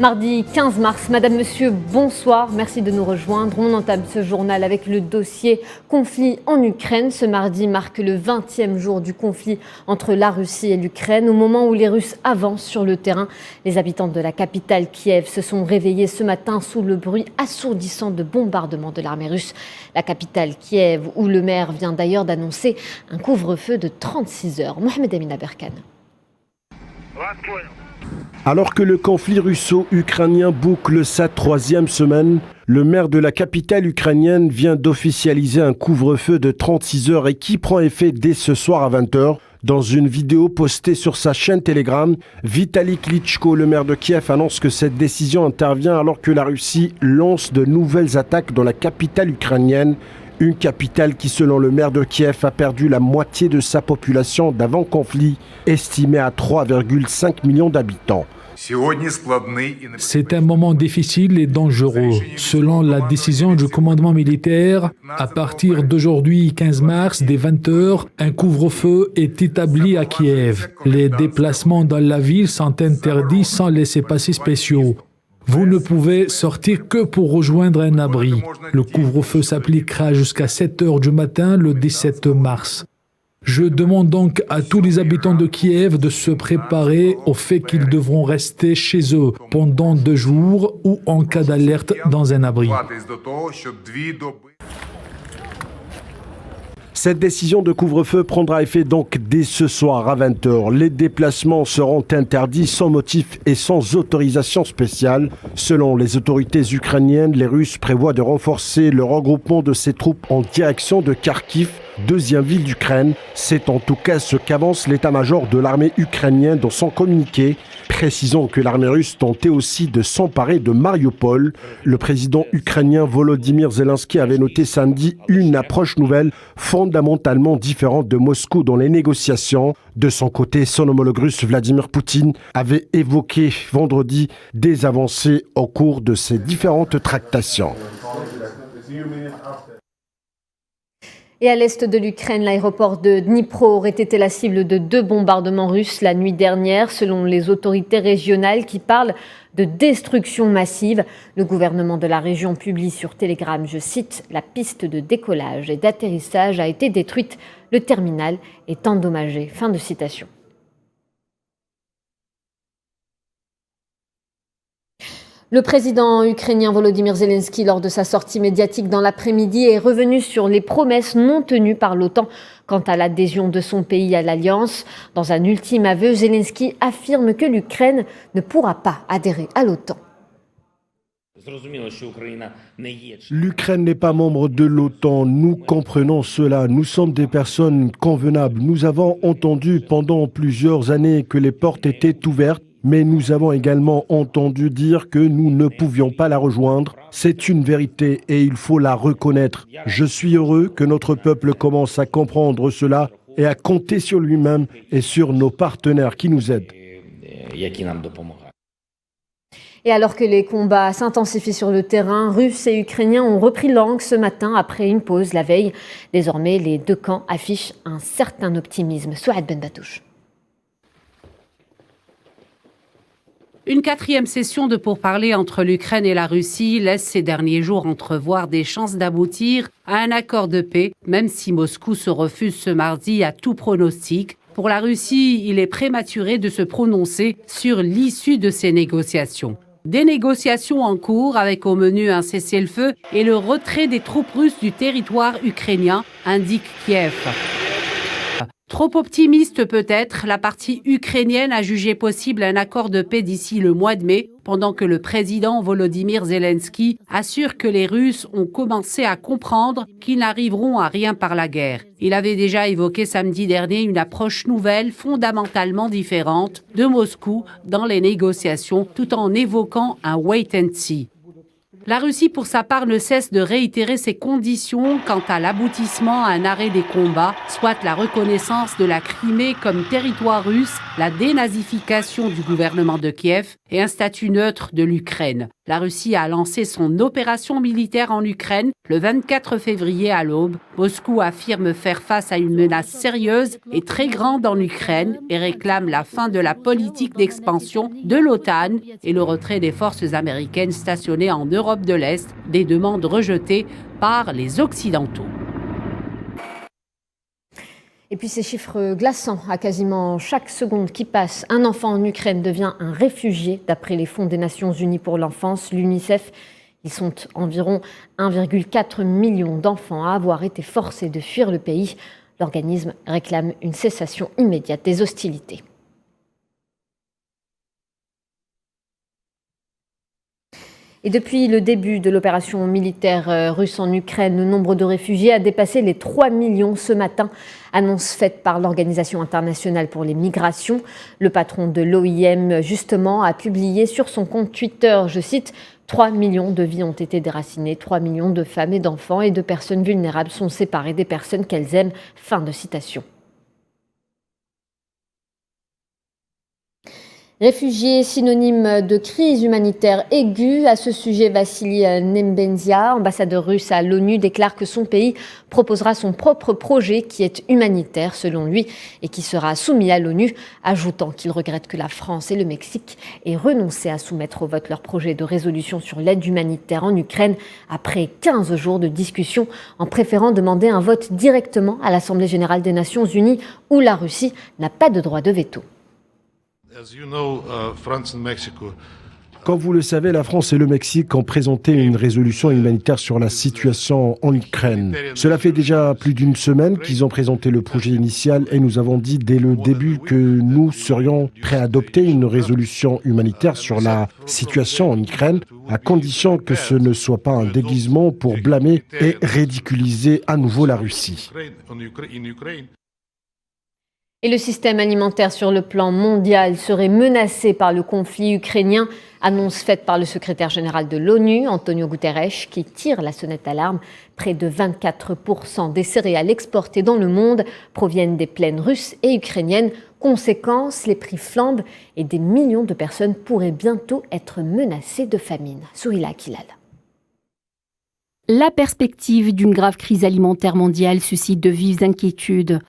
Mardi 15 mars, Madame, Monsieur, bonsoir. Merci de nous rejoindre. On entame ce journal avec le dossier conflit en Ukraine. Ce mardi marque le 20e jour du conflit entre la Russie et l'Ukraine. Au moment où les Russes avancent sur le terrain, les habitants de la capitale Kiev se sont réveillés ce matin sous le bruit assourdissant de bombardements de l'armée russe. La capitale Kiev, où le maire vient d'ailleurs d'annoncer un couvre-feu de 36 heures. Mohamed Amin Aberkan. Alors que le conflit russo-ukrainien boucle sa 3e semaine, le maire de la capitale ukrainienne vient d'officialiser un couvre-feu de 36 heures et qui prend effet dès ce soir à 20h. Dans une vidéo postée sur sa chaîne Telegram, Vitali Klitschko, le maire de Kiev, annonce que cette décision intervient alors que la Russie lance de nouvelles attaques dans la capitale ukrainienne. Une capitale qui, selon le maire de Kiev, a perdu la moitié de sa population d'avant-conflit, estimée à 3,5 millions d'habitants. C'est un moment difficile et dangereux. Selon la décision du commandement militaire, à partir d'aujourd'hui, 15 mars, dès 20h, un couvre-feu est établi à Kiev. Les déplacements dans la ville sont interdits sans laissez-passer spéciaux. Vous ne pouvez sortir que pour rejoindre un abri. Le couvre-feu s'appliquera jusqu'à 7h du matin le 17 mars. Je demande donc à tous les habitants de Kiev de se préparer au fait qu'ils devront rester chez eux pendant 2 jours ou en cas d'alerte dans un abri. Cette décision de couvre-feu prendra effet donc dès ce soir à 20h. Les déplacements seront interdits sans motif et sans autorisation spéciale. Selon les autorités ukrainiennes, les Russes prévoient de renforcer le regroupement de ces troupes en direction de Kharkiv, 2e ville d'Ukraine. C'est en tout cas ce qu'avance l'état-major de l'armée ukrainienne dans son communiqué, précisant que l'armée russe tentait aussi de s'emparer de Mariupol. Le président ukrainien Volodymyr Zelensky avait noté samedi une approche nouvelle, fondamentalement différente de Moscou dans les négociations. De son côté, son homologue russe Vladimir Poutine avait évoqué vendredi des avancées au cours de ces différentes tractations. Et à l'est de l'Ukraine, l'aéroport de Dnipro aurait été la cible de 2 bombardements russes la nuit dernière, selon les autorités régionales qui parlent de destruction massive. Le gouvernement de la région publie sur Telegram, je cite, « La piste de décollage et d'atterrissage a été détruite. Le terminal est endommagé. » Fin de citation. Le président ukrainien Volodymyr Zelensky, lors de sa sortie médiatique dans l'après-midi, est revenu sur les promesses non tenues par l'OTAN quant à l'adhésion de son pays à l'Alliance. Dans un ultime aveu, Zelensky affirme que l'Ukraine ne pourra pas adhérer à l'OTAN. L'Ukraine n'est pas membre de l'OTAN, nous comprenons cela, nous sommes des personnes convenables. Nous avons entendu pendant plusieurs années que les portes étaient ouvertes. Mais nous avons également entendu dire que nous ne pouvions pas la rejoindre. C'est une vérité et il faut la reconnaître. Je suis heureux que notre peuple commence à comprendre cela et à compter sur lui-même et sur nos partenaires qui nous aident. Et alors que les combats s'intensifient sur le terrain, Russes et Ukrainiens ont repris langue ce matin après une pause la veille. Désormais, les 2 camps affichent un certain optimisme. Souad Ben Batouche. Une 4e session de pourparlers entre l'Ukraine et la Russie laisse ces derniers jours entrevoir des chances d'aboutir à un accord de paix, même si Moscou se refuse ce mardi à tout pronostic. Pour la Russie, il est prématuré de se prononcer sur l'issue de ces négociations. Des négociations en cours avec au menu un cessez-le-feu et le retrait des troupes russes du territoire ukrainien, indique Kiev. Trop optimiste peut-être, la partie ukrainienne a jugé possible un accord de paix d'ici le mois de mai, pendant que le président Volodymyr Zelensky assure que les Russes ont commencé à comprendre qu'ils n'arriveront à rien par la guerre. Il avait déjà évoqué samedi dernier une approche nouvelle, fondamentalement différente, de Moscou dans les négociations, tout en évoquant un wait and see. La Russie, pour sa part, ne cesse de réitérer ses conditions quant à l'aboutissement à un arrêt des combats, soit la reconnaissance de la Crimée comme territoire russe, la dénazification du gouvernement de Kiev et un statut neutre de l'Ukraine. La Russie a lancé son opération militaire en Ukraine le 24 février à l'aube. Moscou affirme faire face à une menace sérieuse et très grande en Ukraine et réclame la fin de la politique d'expansion de l'OTAN et le retrait des forces américaines stationnées en Europe de l'Est, des demandes rejetées par les Occidentaux. Et puis ces chiffres glaçants, à quasiment chaque seconde qui passe, un enfant en Ukraine devient un réfugié, d'après les fonds des Nations Unies pour l'enfance, l'UNICEF. Ils sont environ 1,4 million d'enfants à avoir été forcés de fuir le pays. L'organisme réclame une cessation immédiate des hostilités. Et depuis le début de l'opération militaire russe en Ukraine, le nombre de réfugiés a dépassé les 3 millions ce matin. Annonce faite par l'Organisation internationale pour les migrations. Le patron de l'OIM, justement, a publié sur son compte Twitter, je cite, « 3 millions de vies ont été déracinées, 3 millions de femmes et d'enfants et de personnes vulnérables sont séparées des personnes qu'elles aiment. » Fin de citation. Réfugiés, synonyme de crise humanitaire aiguë. À ce sujet, Vassili Nebenzia, ambassadeur russe à l'ONU, déclare que son pays proposera son propre projet qui est humanitaire selon lui et qui sera soumis à l'ONU, ajoutant qu'il regrette que la France et le Mexique aient renoncé à soumettre au vote leur projet de résolution sur l'aide humanitaire en Ukraine après 15 jours de discussion, en préférant demander un vote directement à l'Assemblée générale des Nations unies où la Russie n'a pas de droit de veto. Comme vous le savez, la France et le Mexique ont présenté une résolution humanitaire sur la situation en Ukraine. Cela fait déjà plus d'une semaine qu'ils ont présenté le projet initial et nous avons dit dès le début que nous serions prêts à adopter une résolution humanitaire sur la situation en Ukraine, à condition que ce ne soit pas un déguisement pour blâmer et ridiculiser à nouveau la Russie. Et le système alimentaire sur le plan mondial serait menacé par le conflit ukrainien. Annonce faite par le secrétaire général de l'ONU, Antonio Guterres, qui tire la sonnette d'alarme. Près de 24% des céréales exportées dans le monde proviennent des plaines russes et ukrainiennes. Conséquence, les prix flambent et des millions de personnes pourraient bientôt être menacées de famine. Sourila Kilal. La perspective d'une grave crise alimentaire mondiale suscite de vives inquiétudes.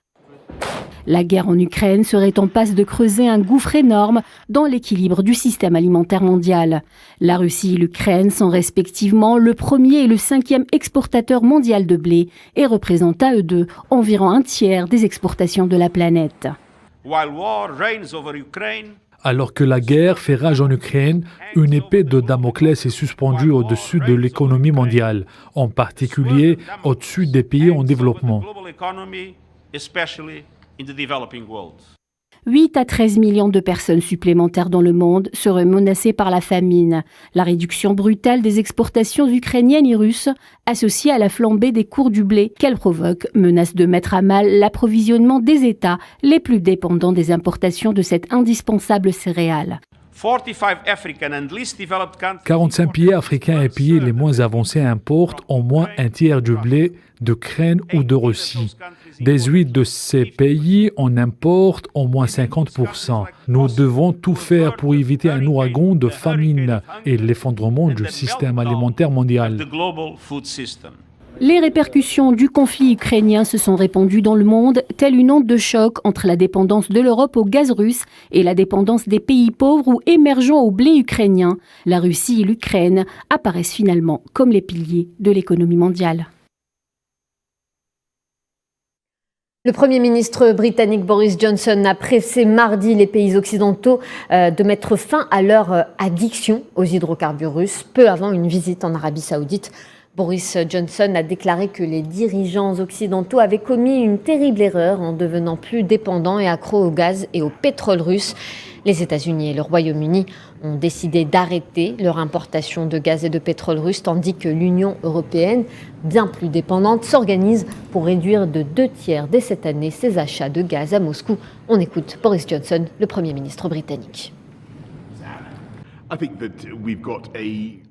La guerre en Ukraine serait en passe de creuser un gouffre énorme dans l'équilibre du système alimentaire mondial. La Russie et l'Ukraine sont respectivement le premier et le 5e exportateur mondial de blé et représentent à eux deux environ un tiers des exportations de la planète. Alors que la guerre fait rage en Ukraine, une épée de Damoclès est suspendue au-dessus de l'économie mondiale, en particulier au-dessus des pays en développement. 8 à 13 millions de personnes supplémentaires dans le monde seraient menacées par la famine. La réduction brutale des exportations ukrainiennes et russes, associée à la flambée des cours du blé qu'elle provoque, menace de mettre à mal l'approvisionnement des États les plus dépendants des importations de cette indispensable céréale. 45 pays africains et pays les moins avancés importent au moins un tiers du blé d'Ukraine ou de Russie. 18 de ces pays en importent au moins 50%. Nous devons tout faire pour éviter un ouragan de famine et l'effondrement du système alimentaire mondial. Les répercussions du conflit ukrainien se sont répandues dans le monde, telle une onde de choc entre la dépendance de l'Europe au gaz russe et la dépendance des pays pauvres ou émergents au blé ukrainien. La Russie et l'Ukraine apparaissent finalement comme les piliers de l'économie mondiale. Le Premier ministre britannique Boris Johnson a pressé mardi les pays occidentaux de mettre fin à leur addiction aux hydrocarbures russes, peu avant une visite en Arabie Saoudite. Boris Johnson a déclaré que les dirigeants occidentaux avaient commis une terrible erreur en devenant plus dépendants et accros au gaz et au pétrole russe. Les États-Unis et le Royaume-Uni ont décidé d'arrêter leur importation de gaz et de pétrole russe, tandis que l'Union européenne, bien plus dépendante, s'organise pour réduire de 2/3 dès cette année ses achats de gaz à Moscou. On écoute Boris Johnson, le Premier ministre britannique.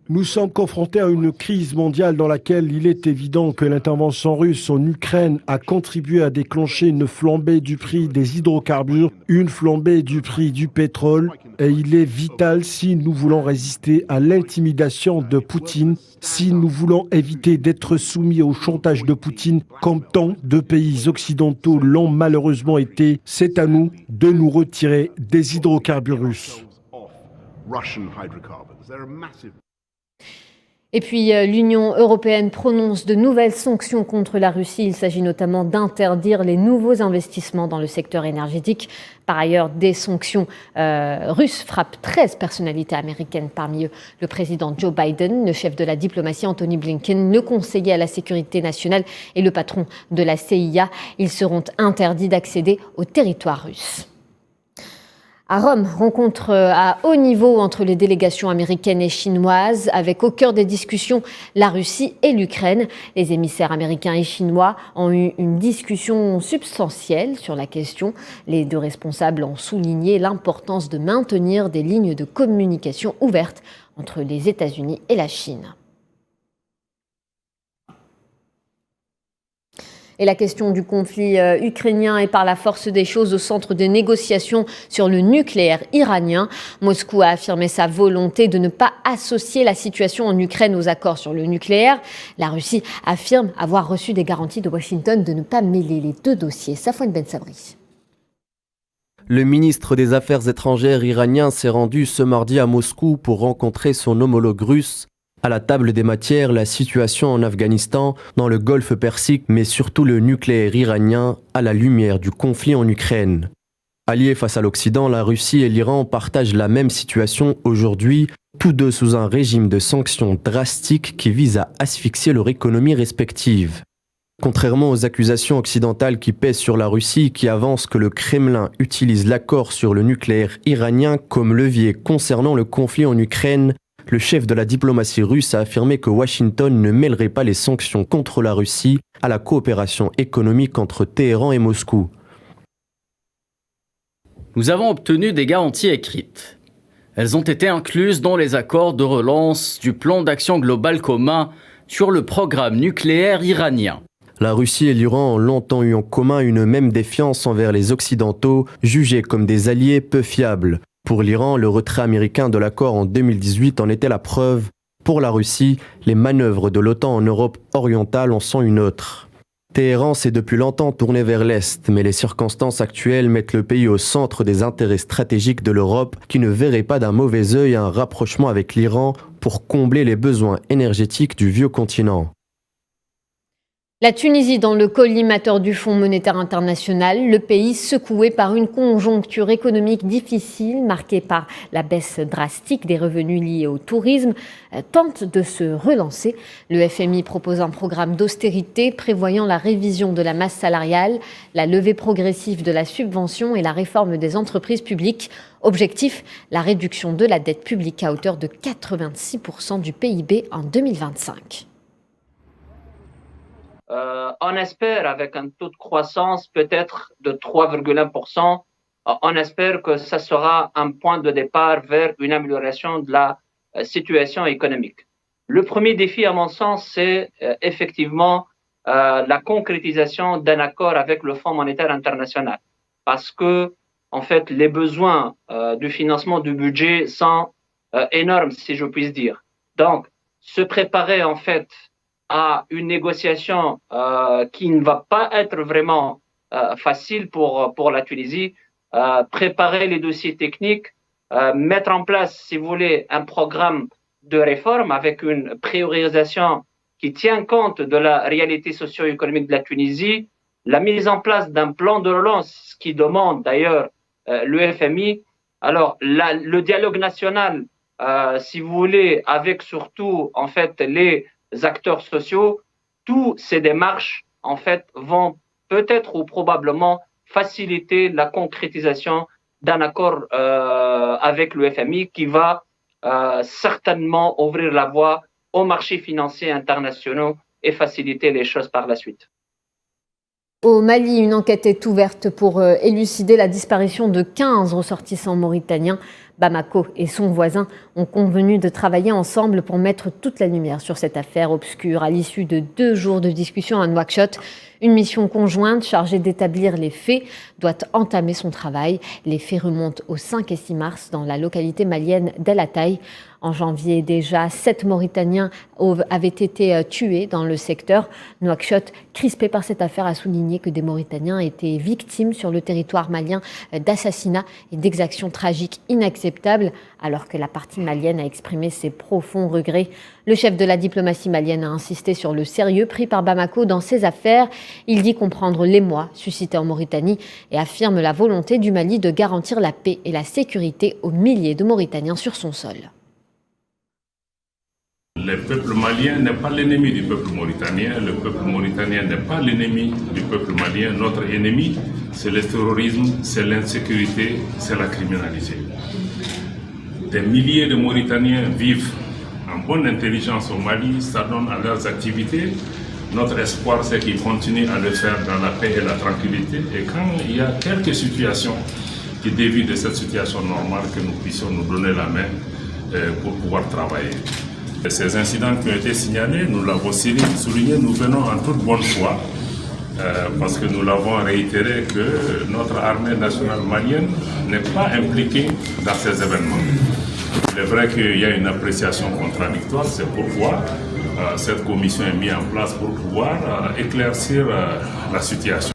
Nous sommes confrontés à une crise mondiale dans laquelle il est évident que l'intervention russe en Ukraine a contribué à déclencher une flambée du prix des hydrocarbures, une flambée du prix du pétrole et il est vital si nous voulons résister à l'intimidation de Poutine, si nous voulons éviter d'être soumis au chantage de Poutine comme tant de pays occidentaux l'ont malheureusement été. C'est à nous de nous retirer des hydrocarbures russes. Et puis l'Union européenne prononce de nouvelles sanctions contre la Russie. Il s'agit notamment d'interdire les nouveaux investissements dans le secteur énergétique. Par ailleurs, des sanctions russes frappent 13 personnalités américaines, parmi eux le président Joe Biden, le chef de la diplomatie Anthony Blinken, le conseiller à la sécurité nationale et le patron de la CIA. Ils seront interdits d'accéder au territoire russe. À Rome, rencontre à haut niveau entre les délégations américaines et chinoises, avec au cœur des discussions la Russie et l'Ukraine. Les émissaires américains et chinois ont eu une discussion substantielle sur la question. Les deux responsables ont souligné l'importance de maintenir des lignes de communication ouvertes entre les États-Unis et la Chine. Et la question du conflit ukrainien est par la force des choses au centre des négociations sur le nucléaire iranien. Moscou a affirmé sa volonté de ne pas associer la situation en Ukraine aux accords sur le nucléaire. La Russie affirme avoir reçu des garanties de Washington de ne pas mêler les deux dossiers. Safwan Ben Sabri. Le ministre des Affaires étrangères iranien s'est rendu ce mardi à Moscou pour rencontrer son homologue russe. À la table des matières, la situation en Afghanistan, dans le Golfe Persique, mais surtout le nucléaire iranien, à la lumière du conflit en Ukraine. Alliés face à l'Occident, la Russie et l'Iran partagent la même situation aujourd'hui, tous deux sous un régime de sanctions drastiques qui vise à asphyxier leur économie respective. Contrairement aux accusations occidentales qui pèsent sur la Russie, qui avancent que le Kremlin utilise l'accord sur le nucléaire iranien comme levier concernant le conflit en Ukraine, le chef de la diplomatie russe a affirmé que Washington ne mêlerait pas les sanctions contre la Russie à la coopération économique entre Téhéran et Moscou. Nous avons obtenu des garanties écrites. Elles ont été incluses dans les accords de relance du plan d'action global commun sur le programme nucléaire iranien. La Russie et l'Iran ont longtemps eu en commun une même défiance envers les Occidentaux, jugés comme des alliés peu fiables. Pour l'Iran, le retrait américain de l'accord en 2018 en était la preuve. Pour la Russie, les manœuvres de l'OTAN en Europe orientale en sont une autre. Téhéran s'est depuis longtemps tourné vers l'Est, mais les circonstances actuelles mettent le pays au centre des intérêts stratégiques de l'Europe, qui ne verrait pas d'un mauvais œil un rapprochement avec l'Iran pour combler les besoins énergétiques du vieux continent. La Tunisie dans le collimateur du Fonds monétaire international, le pays secoué par une conjoncture économique difficile marquée par la baisse drastique des revenus liés au tourisme, tente de se relancer. Le FMI propose un programme d'austérité prévoyant la révision de la masse salariale, la levée progressive de la subvention et la réforme des entreprises publiques. Objectif, la réduction de la dette publique à hauteur de 86% du PIB en 2025. On espère, avec un taux de croissance peut-être de 3,1%, on espère que ça sera un point de départ vers une amélioration de la situation économique. Le premier défi, à mon sens, c'est effectivement la concrétisation d'un accord avec le Fonds monétaire international. Parce que, en fait, les besoins du financement du budget sont énormes, si je puis dire. Donc, se préparer, en fait, à une négociation qui ne va pas être vraiment facile pour la Tunisie, préparer les dossiers techniques, mettre en place, si vous voulez, un programme de réforme avec une priorisation qui tient compte de la réalité socio-économique de la Tunisie, la mise en place d'un plan de relance, ce qui demande d'ailleurs le FMI. Alors, le dialogue national, si vous voulez, avec surtout, en fait, les acteurs sociaux, toutes ces démarches, en fait, vont peut-être ou probablement faciliter la concrétisation d'un accord avec le FMI qui va certainement ouvrir la voie aux marchés financiers internationaux et faciliter les choses par la suite. Au Mali, une enquête est ouverte pour élucider la disparition de 15 ressortissants mauritaniens Bamako et son voisin ont convenu de travailler ensemble pour mettre toute la lumière sur cette affaire obscure. À l'issue de 2 jours de discussion à Nouakchott, une mission conjointe chargée d'établir les faits doit entamer son travail. Les faits remontent au 5 et 6 mars dans la localité malienne d'El Ataï. En janvier déjà, 7 Mauritaniens avaient été tués dans le secteur. Nouakchott, crispé par cette affaire, a souligné que des Mauritaniens étaient victimes sur le territoire malien d'assassinats et d'exactions tragiques inacceptables, alors que la partie malienne a exprimé ses profonds regrets. Le chef de la diplomatie malienne a insisté sur le sérieux pris par Bamako dans ces affaires. Il dit comprendre l'émoi suscité en Mauritanie et affirme la volonté du Mali de garantir la paix et la sécurité aux milliers de Mauritaniens sur son sol. Le peuple malien n'est pas l'ennemi du peuple mauritanien, le peuple mauritanien n'est pas l'ennemi du peuple malien. Notre ennemi, c'est le terrorisme, c'est l'insécurité, c'est la criminalité. Des milliers de Mauritaniens vivent en bonne intelligence au Mali, s'adonnent à leurs activités. Notre espoir, c'est qu'ils continuent à le faire dans la paix et la tranquillité. Et quand il y a quelques situations qui dévient de cette situation normale, que nous puissions nous donner la main pour pouvoir travailler. Ces incidents qui ont été signalés, nous l'avons souligné, nous venons en toute bonne foi, parce que nous l'avons réitéré que notre armée nationale malienne n'est pas impliquée dans ces événements. Il est vrai qu'il y a une appréciation contradictoire, c'est pourquoi cette commission est mise en place pour pouvoir éclaircir la situation.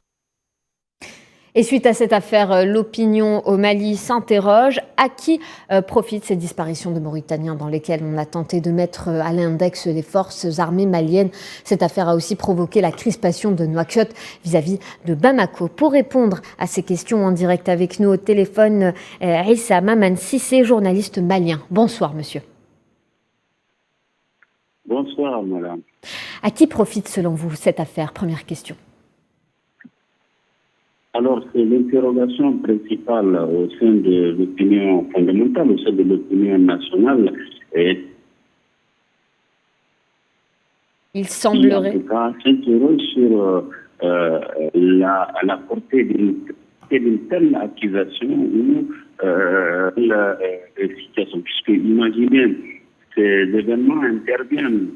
Et suite à cette affaire, l'opinion au Mali s'interroge. À qui profitent ces disparitions de Mauritaniens dans lesquelles on a tenté de mettre à l'index les forces armées maliennes? Cette affaire a aussi provoqué la crispation de Nouakchott vis-à-vis de Bamako. Pour répondre à ces questions en direct avec nous au téléphone, Issa Maman Cissé, journaliste malien. Bonsoir, monsieur. Bonsoir, madame. À qui profite selon vous cette affaire? Première question. Alors, c'est l'interrogation principale au sein de l'opinion fondamentale, au sein de l'opinion nationale. Et il semblerait. En tout cas, s'interroge sur la portée d'une telle accusation ou la situation. Puisque, imaginez, ces événements interviennent,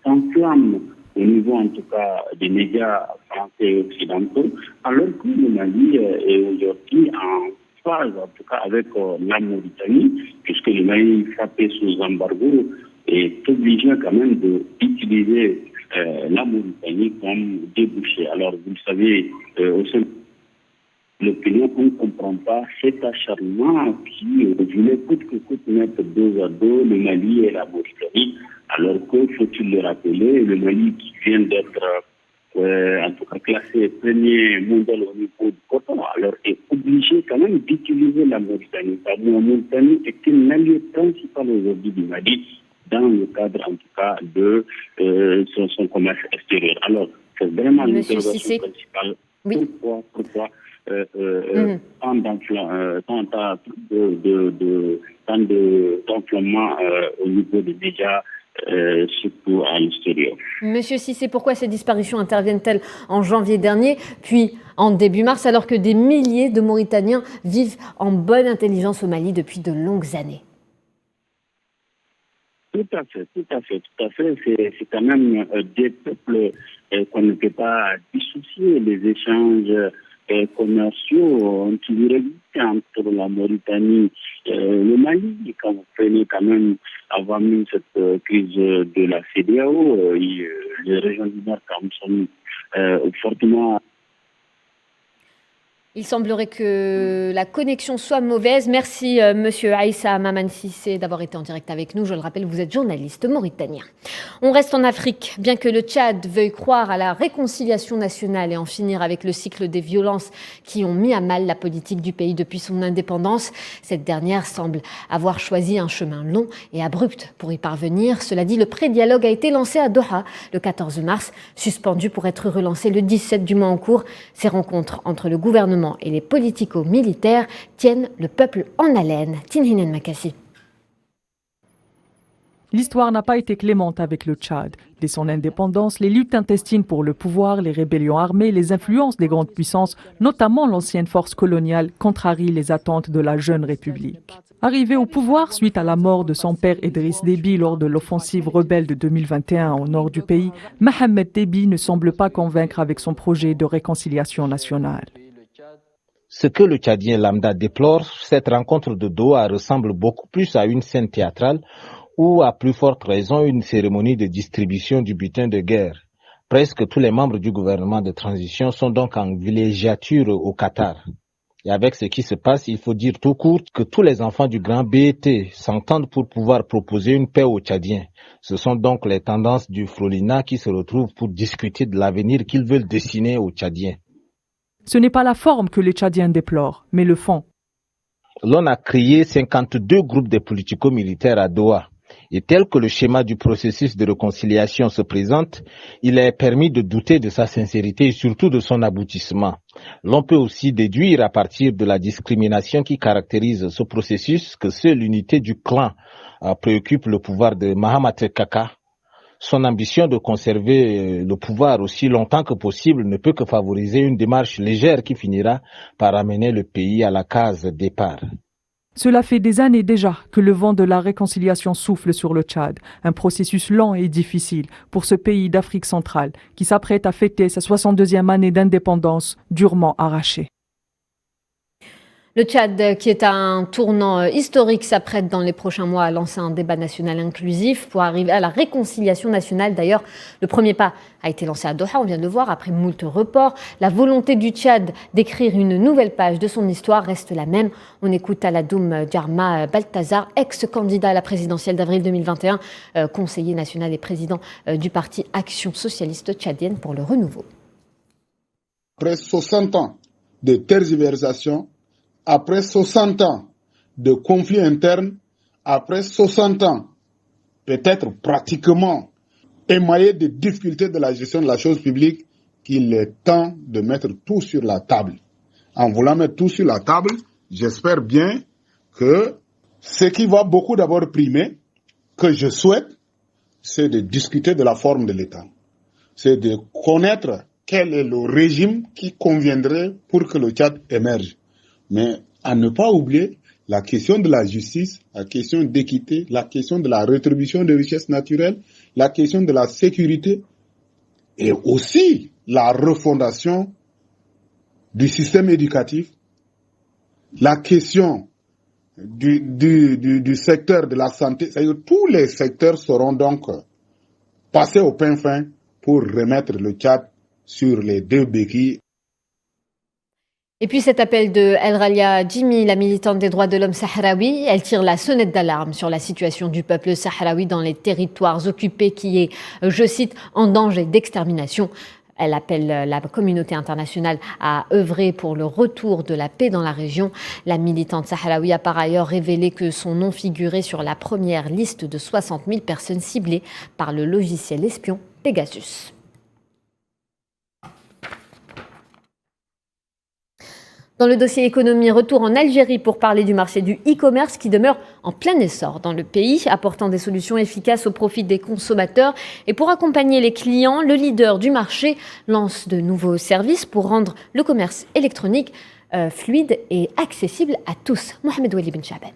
s'enflamment au niveau en tout cas des médias français et occidentaux, alors que le Mali est aujourd'hui en phase en tout cas avec la Mauritanie, puisque le Mali frappé sous embargo est obligé quand même d'utiliser la Mauritanie comme débouché. Alors vous le savez, au sein de l'opinion, on ne comprend pas cet acharnement qui voulait coûte que coûte mettre dos à dos le Mali et la Mauritanie, alors que, faut-il le rappeler, le Mali qui vient d'être en tout cas classé premier mondial au niveau du coton, alors est obligé quand même d'utiliser la Mauritanie. La Mauritanie est une alliée principale aujourd'hui du Mali dans le cadre en tout cas de son commerce extérieur. Alors, c'est vraiment l'interrogation principale. Oui. Pourquoi tant d'enflammement au niveau des médias, surtout à l'extérieur. Monsieur Cissé, pourquoi ces disparitions interviennent-elles en janvier dernier, puis en début mars, alors que des milliers de Mauritaniens vivent en bonne intelligence au Mali depuis de longues années? Tout à fait. C'est quand même des peuples qu'on ne peut pas dissocier. Les échanges commerciaux ont toujours existé entre la Mauritanie et le Mali. Quand vous prenez quand même avant même cette crise de la CEDEAO, les régions du Nord sont fortement. Il semblerait que la connexion soit mauvaise. Merci, monsieur Aïssa Maman Cissé, d'avoir été en direct avec nous. Je le rappelle, vous êtes journaliste mauritanien. On reste en Afrique. Bien que le Tchad veuille croire à la réconciliation nationale et en finir avec le cycle des violences qui ont mis à mal la politique du pays depuis son indépendance, cette dernière semble avoir choisi un chemin long et abrupt pour y parvenir. Cela dit, le pré-dialogue a été lancé à Doha le 14 mars, suspendu pour être relancé le 17 du mois en cours. Ces rencontres entre le gouvernement et les politico-militaires tiennent le peuple en haleine. Tinhinen Makassi. L'histoire n'a pas été clémente avec le Tchad. Dès son indépendance, les luttes intestines pour le pouvoir, les rébellions armées, les influences des grandes puissances, notamment l'ancienne force coloniale, contrarient les attentes de la jeune République. Arrivé au pouvoir suite à la mort de son père Idriss Déby lors de l'offensive rebelle de 2021 au nord du pays, Mohamed Déby ne semble pas convaincre avec son projet de réconciliation nationale. Ce que le Tchadien lambda déplore, cette rencontre de Doha ressemble beaucoup plus à une scène théâtrale ou à plus forte raison une cérémonie de distribution du butin de guerre. Presque tous les membres du gouvernement de transition sont donc en villégiature au Qatar. Et avec ce qui se passe, il faut dire tout court que tous les enfants du grand BET s'entendent pour pouvoir proposer une paix aux Tchadiens. Ce sont donc les tendances du Frolina qui se retrouvent pour discuter de l'avenir qu'ils veulent dessiner aux Tchadiens. Ce n'est pas la forme que les Tchadiens déplorent, mais le fond. L'on a créé 52 groupes de politico-militaires à Doha. Et tel que le schéma du processus de réconciliation se présente, il est permis de douter de sa sincérité et surtout de son aboutissement. L'on peut aussi déduire à partir de la discrimination qui caractérise ce processus que seule l'unité du clan préoccupe le pouvoir de Mahamat Kaka. Son ambition de conserver le pouvoir aussi longtemps que possible ne peut que favoriser une démarche légère qui finira par amener le pays à la case départ. Cela fait des années déjà que le vent de la réconciliation souffle sur le Tchad, un processus lent et difficile pour ce pays d'Afrique centrale qui s'apprête à fêter sa 62e année d'indépendance durement arrachée. Le Tchad, qui est à un tournant historique, s'apprête dans les prochains mois à lancer un débat national inclusif pour arriver à la réconciliation nationale. D'ailleurs, le premier pas a été lancé à Doha, on vient de le voir, après moult reports. La volonté du Tchad d'écrire une nouvelle page de son histoire reste la même. On écoute Aladoum Diarma Balthazar, ex-candidat à la présidentielle d'avril 2021, conseiller national et président du parti Action socialiste tchadienne pour le renouveau. Après 60 ans de tergiversation, après 60 ans de conflits internes, après 60 ans, peut-être pratiquement émaillés de difficultés de la gestion de la chose publique, qu'il est temps de mettre tout sur la table. En voulant mettre tout sur la table, j'espère bien que ce qui va beaucoup d'abord primer, que je souhaite, c'est de discuter de la forme de l'État. C'est de connaître quel est le régime qui conviendrait pour que le Tchad émerge. Mais à ne pas oublier la question de la justice, la question d'équité, la question de la rétribution des richesses naturelles, la question de la sécurité et aussi la refondation du système éducatif, la question du secteur de la santé. C'est-à-dire tous les secteurs seront donc passés au pain fin pour remettre le Tchad sur les deux béquilles. Et puis cet appel de El Ralia Jimmy, la militante des droits de l'homme sahraoui, elle tire la sonnette d'alarme sur la situation du peuple sahraoui dans les territoires occupés qui est, je cite, en danger d'extermination. Elle appelle la communauté internationale à œuvrer pour le retour de la paix dans la région. La militante sahraoui a par ailleurs révélé que son nom figurait sur la première liste de 60 000 personnes ciblées par le logiciel espion Pegasus. Dans le dossier économie, retour en Algérie pour parler du marché du e-commerce qui demeure en plein essor dans le pays, apportant des solutions efficaces au profit des consommateurs. Et pour accompagner les clients, le leader du marché lance de nouveaux services pour rendre le commerce électronique fluide et accessible à tous. Mohamed Wali Ben Chaban.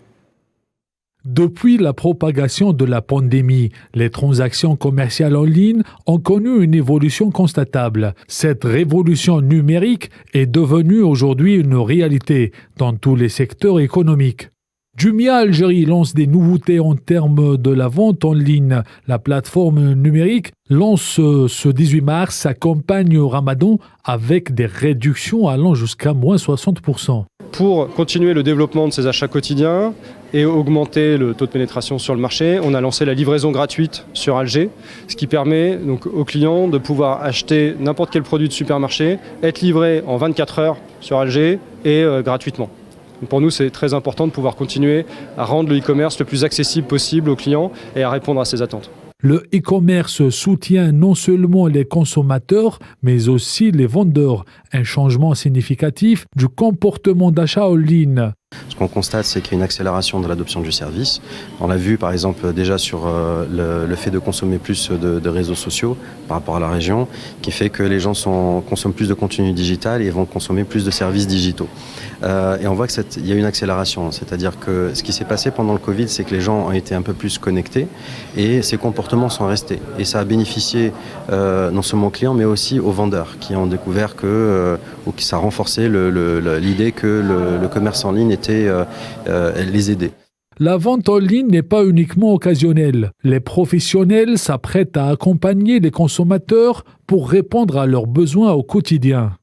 Depuis la propagation de la pandémie, les transactions commerciales en ligne ont connu une évolution constatable. Cette révolution numérique est devenue aujourd'hui une réalité dans tous les secteurs économiques. Jumia Algérie lance des nouveautés en termes de la vente en ligne. La plateforme numérique lance ce 18 mars sa campagne au Ramadan avec des réductions allant jusqu'à moins 60%. Pour continuer le développement de ces achats quotidiens et augmenter le taux de pénétration sur le marché, on a lancé la livraison gratuite sur Alger, ce qui permet donc aux clients de pouvoir acheter n'importe quel produit de supermarché, être livré en 24 heures sur Alger et gratuitement. Pour nous, c'est très important de pouvoir continuer à rendre le e-commerce le plus accessible possible aux clients et à répondre à ces attentes. Le e-commerce soutient non seulement les consommateurs, mais aussi les vendeurs. Un changement significatif du comportement d'achat en ligne. Ce qu'on constate, c'est qu'il y a une accélération de l'adoption du service. On l'a vu par exemple déjà sur le fait de consommer plus de réseaux sociaux par rapport à la région, qui fait que les gens consomment plus de contenu digital et vont consommer plus de services digitaux. Et on voit qu'il y a une accélération, c'est-à-dire que ce qui s'est passé pendant le Covid, c'est que les gens ont été un peu plus connectés et ces comportements sont restés. Et ça a bénéficié non seulement aux clients, mais aussi aux vendeurs qui ont découvert que ça a renforcé l'idée que le commerce en ligne les aider. La vente en ligne n'est pas uniquement occasionnelle. Les professionnels s'apprêtent à accompagner les consommateurs pour répondre à leurs besoins au quotidien.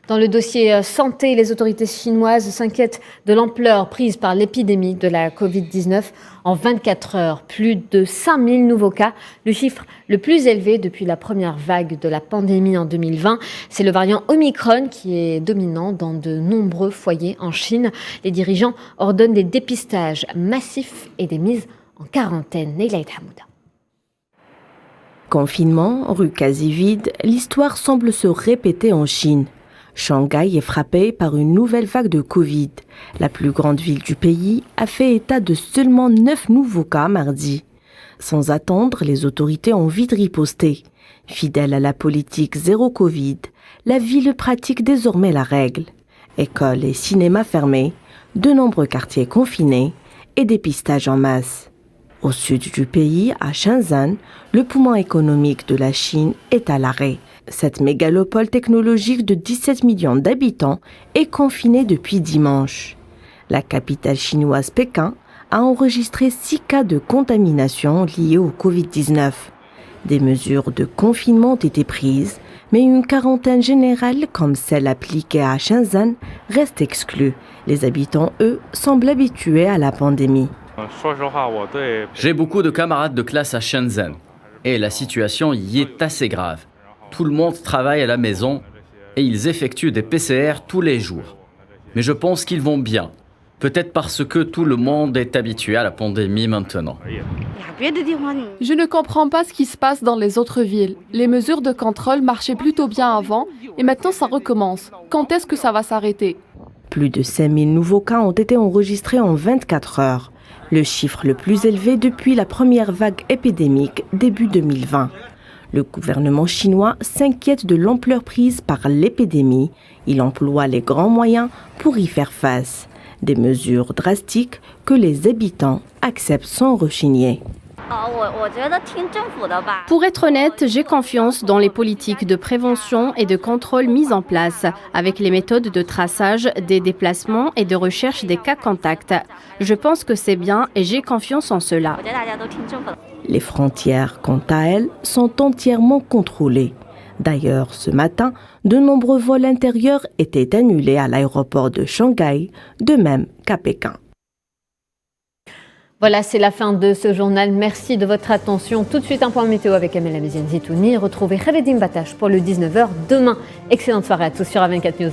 Dans le dossier santé, les autorités chinoises s'inquiètent de l'ampleur prise par l'épidémie de la Covid-19. En 24 heures, plus de 5000 nouveaux cas, le chiffre le plus élevé depuis la première vague de la pandémie en 2020. C'est le variant Omicron qui est dominant dans de nombreux foyers en Chine. Les dirigeants ordonnent des dépistages massifs et des mises en quarantaine. Neyla Hamouda. Confinement, rue quasi vide, l'histoire semble se répéter en Chine. Shanghai est frappée par une nouvelle vague de Covid. La plus grande ville du pays a fait état de seulement 9 nouveaux cas mardi. Sans attendre, les autorités ont vite riposté. Fidèle à la politique zéro Covid, la ville pratique désormais la règle. Écoles et cinémas fermés, de nombreux quartiers confinés et dépistage en masse. Au sud du pays, à Shenzhen, le poumon économique de la Chine est à l'arrêt. Cette mégalopole technologique de 17 millions d'habitants est confinée depuis dimanche. La capitale chinoise Pékin a enregistré 6 cas de contamination liés au Covid-19. Des mesures de confinement ont été prises, mais une quarantaine générale comme celle appliquée à Shenzhen reste exclue. Les habitants, eux, semblent habitués à la pandémie. J'ai beaucoup de camarades de classe à Shenzhen et la situation y est assez grave. Tout le monde travaille à la maison et ils effectuent des PCR tous les jours. Mais je pense qu'ils vont bien. Peut-être parce que tout le monde est habitué à la pandémie maintenant. Je ne comprends pas ce qui se passe dans les autres villes. Les mesures de contrôle marchaient plutôt bien avant et maintenant ça recommence. Quand est-ce que ça va s'arrêter ? Plus de 5000 nouveaux cas ont été enregistrés en 24 heures. Le chiffre le plus élevé depuis la première vague épidémique début 2020. Le gouvernement chinois s'inquiète de l'ampleur prise par l'épidémie. Il emploie les grands moyens pour y faire face. Des mesures drastiques que les habitants acceptent sans rechigner. Pour être honnête, j'ai confiance dans les politiques de prévention et de contrôle mises en place, avec les méthodes de traçage des déplacements et de recherche des cas contacts. Je pense que c'est bien et j'ai confiance en cela. Les frontières, quant à elles, sont entièrement contrôlées. D'ailleurs, ce matin, de nombreux vols intérieurs étaient annulés à l'aéroport de Shanghai, de même qu'à Pékin. Voilà, c'est la fin de ce journal. Merci de votre attention. Tout de suite, un point météo avec Amel Méziane Zitouni. Retrouvez Khaledine Batache pour le 19h demain. Excellente soirée à tous sur A24 News.